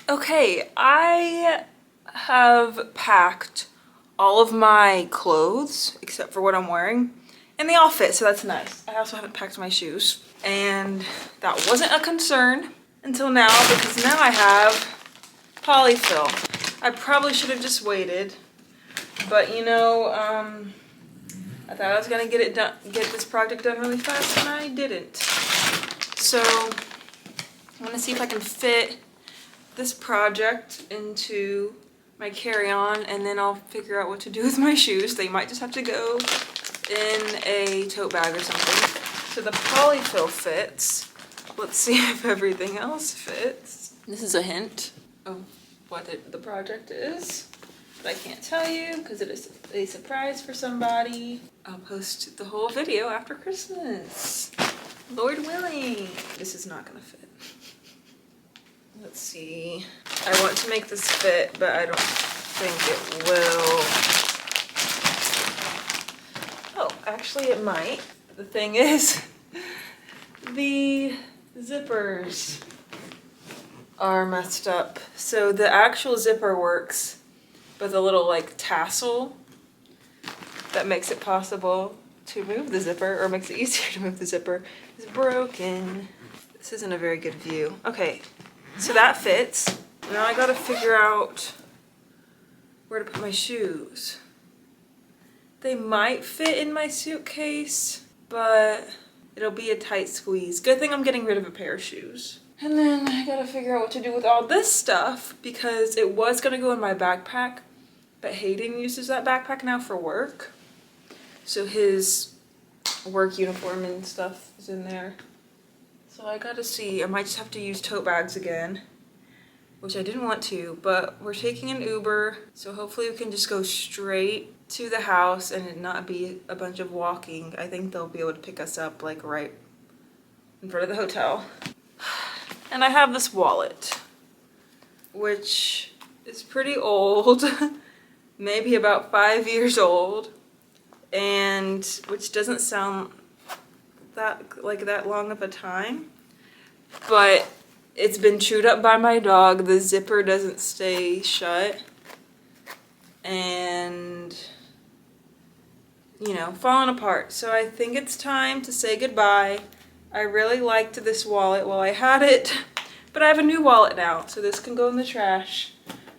Okay, I have packed all of my clothes except for what I'm wearing and they all fit, so that's nice. I also haven't packed my shoes and that wasn't a concern until now because now I have polyfill. I probably should have just waited, but you know, I thought I was gonna get this project done really fast and I didn't. So I'm gonna see if I can fit this project into my carry-on and then I'll figure out what to do with my shoes. They might just have to go in a tote bag or something. So the polyfill fits. Let's see if everything else fits. This is a hint of what the project is, but I can't tell you because it is a surprise for somebody. I'll post the whole video after Christmas. Lord willing. This is not gonna fit. Let's see. I want to make this fit, but I don't think it will. Oh, actually it might. The thing is, the zippers are messed up. So the actual zipper works, but the little like tassel that makes it possible to move the zipper, or makes it easier to move the zipper, is broken. This isn't a very good view. Okay. So that fits. Now I gotta figure out where to put my shoes. They might fit in my suitcase, but it'll be a tight squeeze. Good thing I'm getting rid of a pair of shoes. And then I gotta figure out what to do with all this stuff because it was gonna go in my backpack, but Hayden uses that backpack now for work. So his work uniform and stuff is in there. So I gotta see, I might just have to use tote bags again, which I didn't want to, but we're taking an Uber, so hopefully we can just go straight to the house and it not be a bunch of walking. I think they'll be able to pick us up like right in front of the hotel. And I have this wallet, which is pretty old, maybe about 5 years old, and which doesn't sound that long of a time, but it's been chewed up by my dog. The zipper doesn't stay shut and you know, falling apart. So I think it's time to say goodbye. I really liked this wallet while I had it, but I have a new wallet now, so this can go in the trash.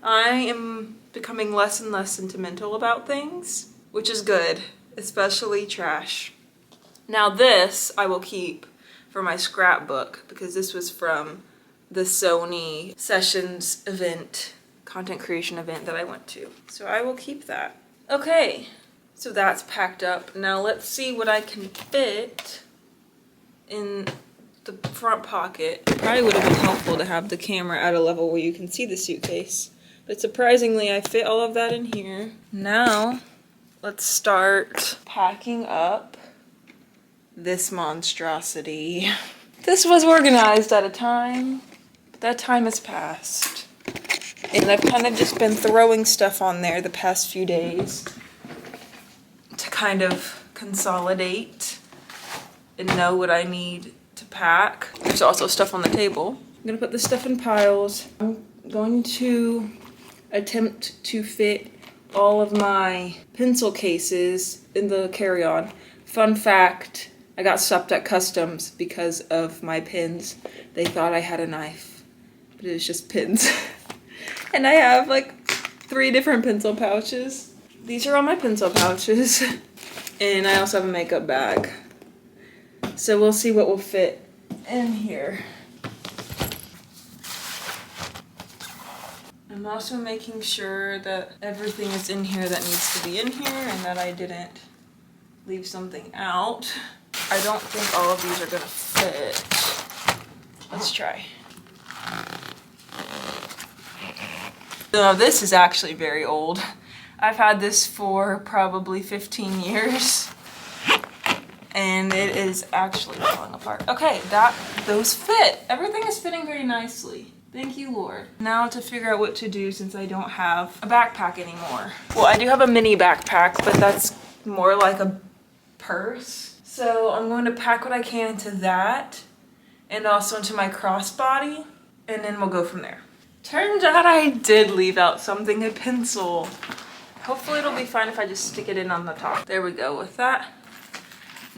I am becoming less and less sentimental about things, which is good, especially trash. Now this I will keep for my scrapbook because this was from the Sony Sessions event, content creation event that I went to. So I will keep that. Okay, so that's packed up. Now let's see what I can fit in the front pocket. It probably would have been helpful to have the camera at a level where you can see the suitcase. But surprisingly, I fit all of that in here. Now, let's start packing up this monstrosity. This was organized at a time, but that time has passed. And I've kind of just been throwing stuff on there the past few days to kind of consolidate and know what I need to pack. There's also stuff on the table. I'm gonna put this stuff in piles. I'm going to attempt to fit all of my pencil cases in the carry-on. Fun fact, I got stopped at customs because of my pins. They thought I had a knife, but it was just pins. And I have like 3 different pencil pouches. These are all my pencil pouches. And I also have a makeup bag. So we'll see what will fit in here. I'm also making sure that everything is in here that needs to be in here and that I didn't leave something out. I don't think all of these are gonna fit. Let's try. So this is actually very old. I've had this for probably 15 years. And it is actually falling apart. Okay, those fit. Everything is fitting very nicely. Thank you, Lord. Now to figure out what to do since I don't have a backpack anymore. Well, I do have a mini backpack, but that's more like a purse. So I'm going to pack what I can into that and also into my crossbody, and then we'll go from there. Turns out I did leave out something, a pencil. Hopefully it'll be fine if I just stick it in on the top. There we go with that.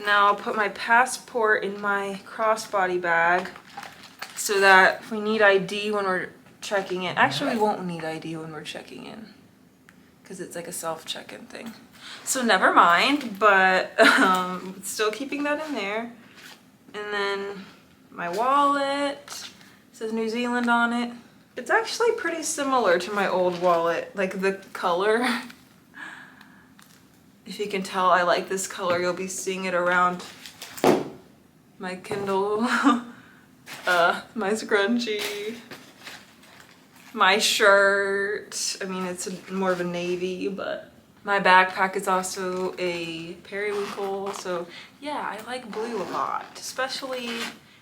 Now I'll put my passport in my crossbody bag so that if we need ID when we're checking in. Actually, we won't need ID when we're checking in because it's like a self-check-in thing. So never mind, but still keeping that in there. And then my wallet, it says New Zealand on it. It's actually pretty similar to my old wallet, like the color. If you can tell I like this color, you'll be seeing it around my Kindle, my scrunchie, my shirt. I mean, it's more of a navy, but my backpack is also a periwinkle. So yeah, I like blue a lot, especially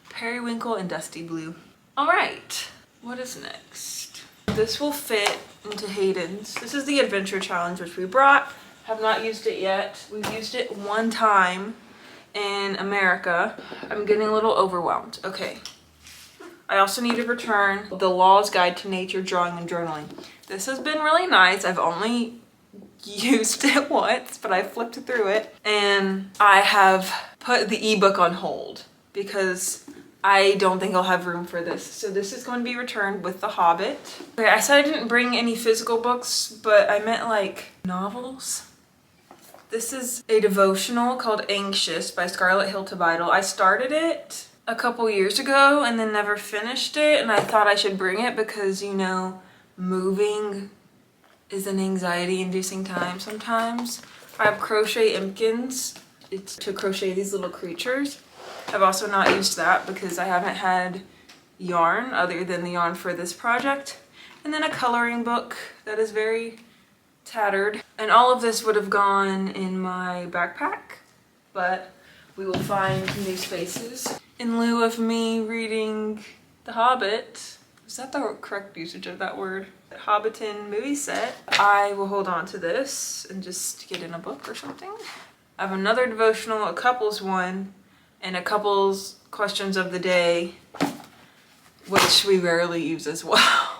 periwinkle and dusty blue. All right, what is next? This will fit into Hayden's. This is the adventure challenge, which we brought. Have not used it yet. We've used it one time in America. I'm getting a little overwhelmed. Okay. I also need to return the Law's Guide to Nature Drawing and Journaling. This has been really nice. I've only used it once, but I flipped through it. And I have put the ebook on hold because I don't think I'll have room for this. So this is going to be returned with The Hobbit. Okay, I said I didn't bring any physical books, but I meant like novels. This is a devotional called Anxious by Scarlett Hilton-Bidle. I started it a couple years ago and then never finished it, and I thought I should bring it because, you know, moving is an anxiety-inducing time sometimes. I have Crochet Impkins. It's to crochet these little creatures. I've also not used that because I haven't had yarn other than the yarn for this project. And then a coloring book that is very tattered. And all of this would have gone in my backpack, but we will find new spaces. In lieu of me reading The Hobbit, is that the correct usage of that word? Hobbiton movie set, I will hold on to this and just get in a book or something. I have another devotional, a couples one, and a couples questions of the day, which we rarely use as well.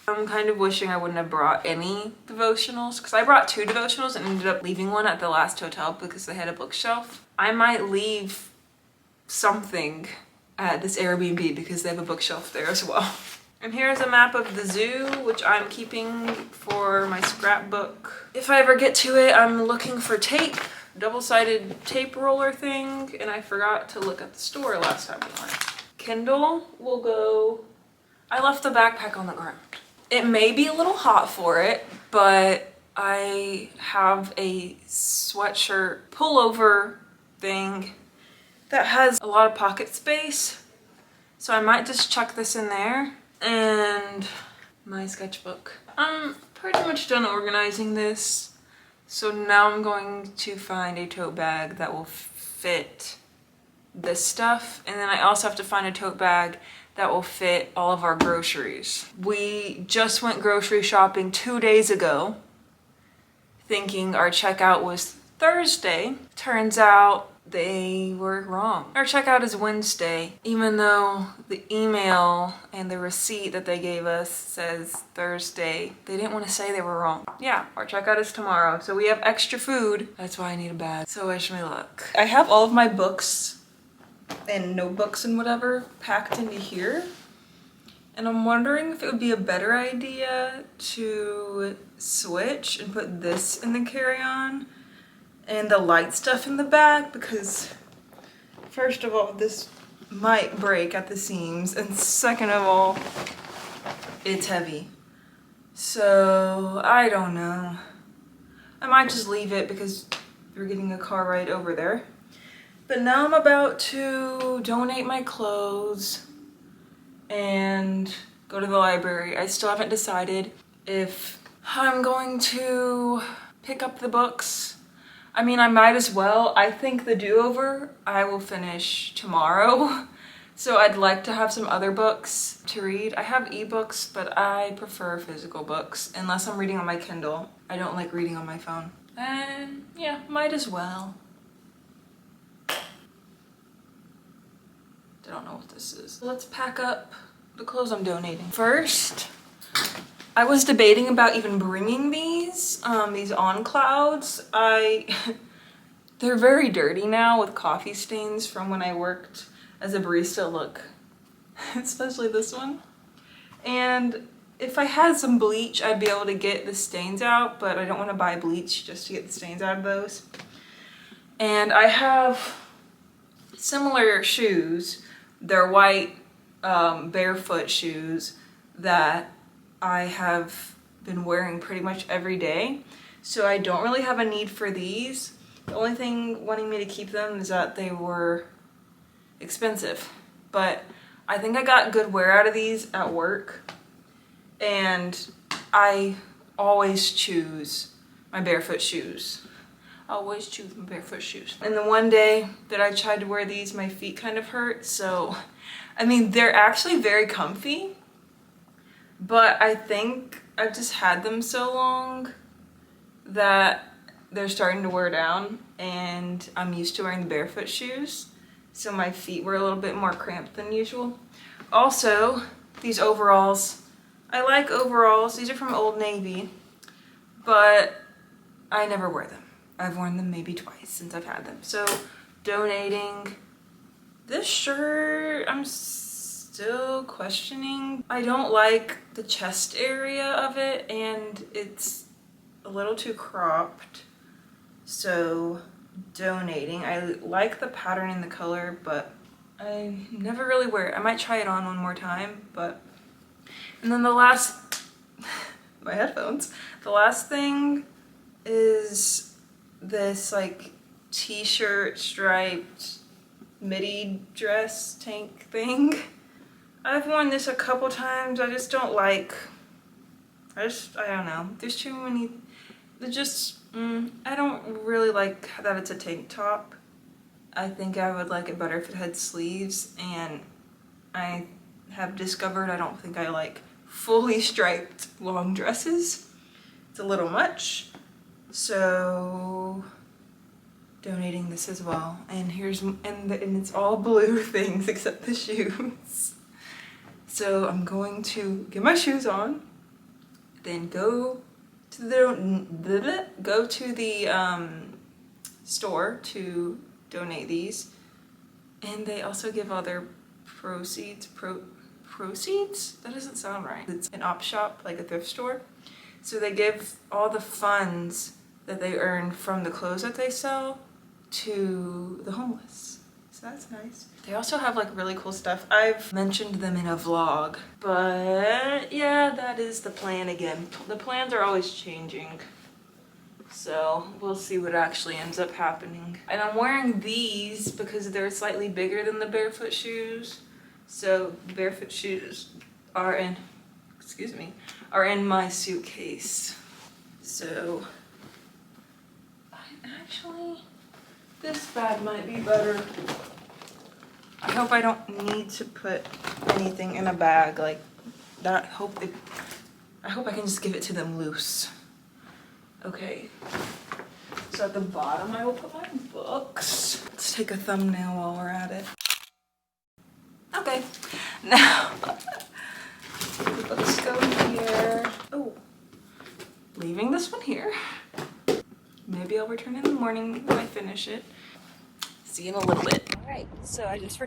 I'm kind of wishing I wouldn't have brought any devotionals because I brought 2 devotionals and ended up leaving one at the last hotel because they had a bookshelf. I might leave something at this Airbnb because they have a bookshelf there as well. And here's a map of the zoo, which I'm keeping for my scrapbook. If I ever get to it, I'm looking for tape, double-sided tape roller thing, and I forgot to look at the store last time we went. Kindle will go. I left the backpack on the ground. It may be a little hot for it, but I have a sweatshirt pullover thing that has a lot of pocket space. So I might just chuck this in there. And my sketchbook. I'm pretty much done organizing this. So now I'm going to find a tote bag that will fit this stuff. And then I also have to find a tote bag that will fit all of our groceries. We just went grocery shopping 2 days ago, thinking our checkout was Thursday. Turns out they were wrong. Our checkout is Wednesday, even though the email and the receipt that they gave us says Thursday. They didn't want to say they were wrong. Yeah, our checkout is tomorrow, so we have extra food. That's why I need a bag. So wish me luck. I have all of my books and notebooks and whatever packed into here. And I'm wondering if it would be a better idea to switch and put this in the carry-on and the light stuff in the bag, because first of all, this might break at the seams, and second of all, it's heavy. So I don't know. I might just leave it because we're getting a car ride over there. But now I'm about to donate my clothes and go to the library. I still haven't decided if I'm going to pick up the books. I mean, I might as well. I think the do-over I will finish tomorrow. So I'd like to have some other books to read. I have ebooks, but I prefer physical books unless I'm reading on my Kindle. I don't like reading on my phone. And yeah, might as well. I don't know what this is. Let's pack up the clothes I'm donating. First, I was debating about even bringing these on clouds. They're very dirty now with coffee stains from when I worked as a barista, look, especially this one. And if I had some bleach, I'd be able to get the stains out, but I don't want to buy bleach just to get the stains out of those. And I have similar shoes. They're white barefoot shoes that I have been wearing pretty much every day. So I don't really have a need for these. The only thing wanting me to keep them is that they were expensive. But I think I got good wear out of these at work. And I always choose my barefoot shoes. I always choose my barefoot shoes. And the one day that I tried to wear these, my feet kind of hurt. So, I mean, they're actually very comfy. But I think I've just had them so long that they're starting to wear down. And I'm used to wearing the barefoot shoes. So my feet were a little bit more cramped than usual. Also, these overalls. I like overalls. These are from Old Navy. But I never wear them. I've worn them maybe twice since I've had them. So donating this shirt, I'm still questioning. I don't like the chest area of it and it's a little too cropped. So donating. I like the pattern and the color, but I never really wear it. I might try it on one more time, but. And then the last, my headphones. The last thing is this like t-shirt striped midi dress tank thing. I've worn this a couple times. I just don't like, I don't know. There's too many, I don't really like that it's a tank top. I think I would like it better if it had sleeves, and I have discovered I don't think I like fully striped long dresses. It's a little much. So donating this as well. And and it's all blue things except the shoes. So I'm going to get my shoes on, then go to the store to donate these. And they also give all their proceeds. Proceeds? That doesn't sound right. It's an op shop, like a thrift store. So they give all the funds that they earn from the clothes that they sell to the homeless. So that's nice. They also have like really cool stuff. I've mentioned them in a vlog, but yeah, that is the plan again. The plans are always changing. So we'll see what actually ends up happening. And I'm wearing these because they're slightly bigger than the barefoot shoes. So the barefoot shoes are in my suitcase. So this bag might be better. I hope I don't need to put anything in a bag like that. I hope I can just give it to them loose. Okay. So at the bottom I will put my books. Let's take a thumbnail while we're at it. Okay. Now the books go here. Oh, leaving this one here. Maybe I'll return in the morning when I finish it. See you in a little bit. All right, so I just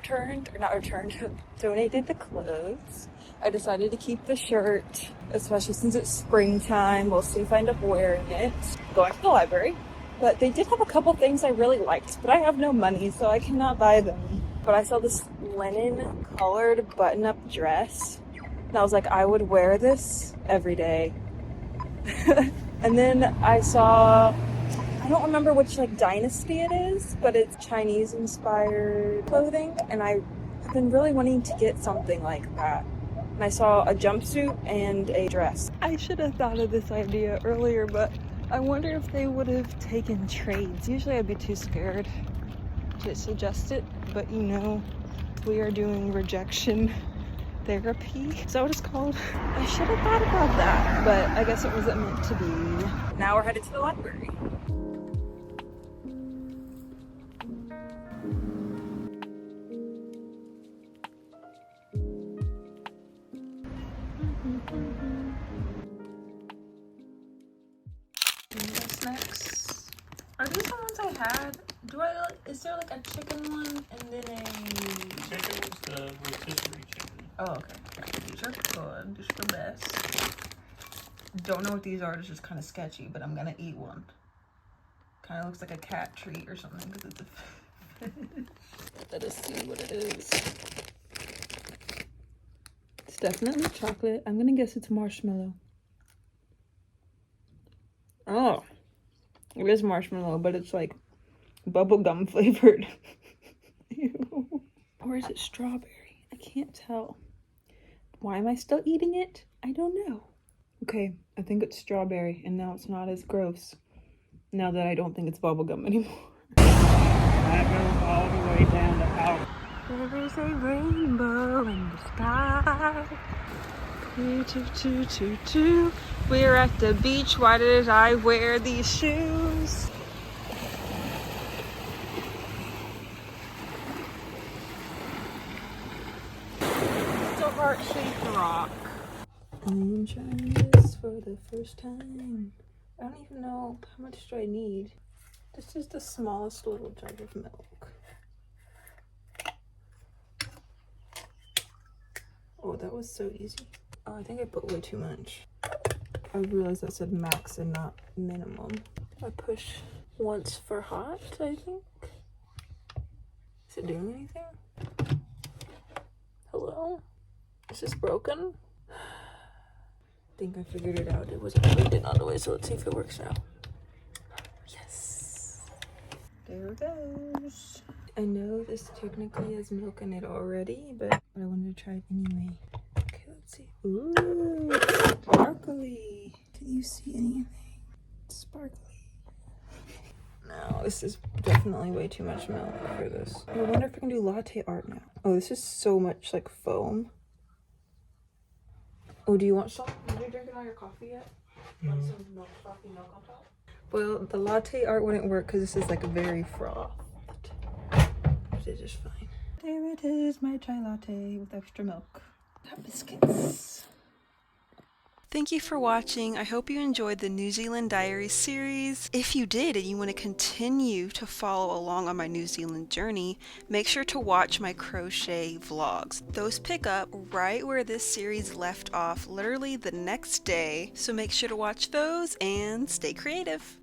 donated the clothes. I decided to keep the shirt, especially since it's springtime. We'll see if I end up wearing it. Going to the library. But they did have a couple things I really liked, but I have no money, so I cannot buy them. But I saw this linen colored button-up dress. And I was like, I would wear this every day. And then I saw, I don't remember which like dynasty it is, but it's Chinese inspired clothing. And I've been really wanting to get something like that. And I saw a jumpsuit and a dress. I should have thought of this idea earlier, but I wonder if they would have taken trades. Usually I'd be too scared to suggest it, but you know, we are doing rejection therapy. Is that what it's called? I should have thought about that, but I guess it wasn't meant to be. Now we're headed to the library. had, is there like a chicken one and then a... Chicken was the rotisserie chicken. Oh, okay. These are good. These are the best. Don't know what these are. It's just kind of sketchy, but I'm gonna eat one. Kind of looks like a cat treat or something because it's a fish. Let us see what it is. It's definitely chocolate. I'm gonna guess it's marshmallow. Oh, it is marshmallow, but it's like bubblegum flavored. Ew. Or is it strawberry? I can't tell. Why am I still eating it? I don't know. Okay, I think it's strawberry, and now it's not as gross. Now that I don't think it's bubblegum anymore. I go all the way down to Auckland. There is a rainbow in the sky. We're at the beach. Why did I wear these shoes? It's a heart-shaped rock. I'm trying this for the first time. I don't even know how much do I need. This is the smallest little jug of milk. Oh, that was so easy. Oh, I think I put way too much. I realized that said max and not minimum. I push once for hot, I think. Is it doing anything? Hello? Is this broken? I think I figured it out. It wasn't plugged in all the way, so let's see if it works now. Yes. There it goes. I know this technically has milk in it already, but I wanted to try it anyway. Okay, let's see. Ooh, it's sparkly. Do you see anything? It's sparkly. No, this is definitely way too much milk for this. I wonder if I can do latte art now. Oh, this is so much like foam. Oh, do you want some? Did you drink all your coffee yet? Want some milk, frothy milk on top? Well, the latte art wouldn't work because this is like very frothed. But it is fine. There it is, my chai latte with extra milk. Got biscuits. Thank you for watching. I hope you enjoyed the New Zealand Diaries series. If you did and you want to continue to follow along on my New Zealand journey, make sure to watch my crochet vlogs. Those pick up right where this series left off, literally the next day. So make sure to watch those and stay creative.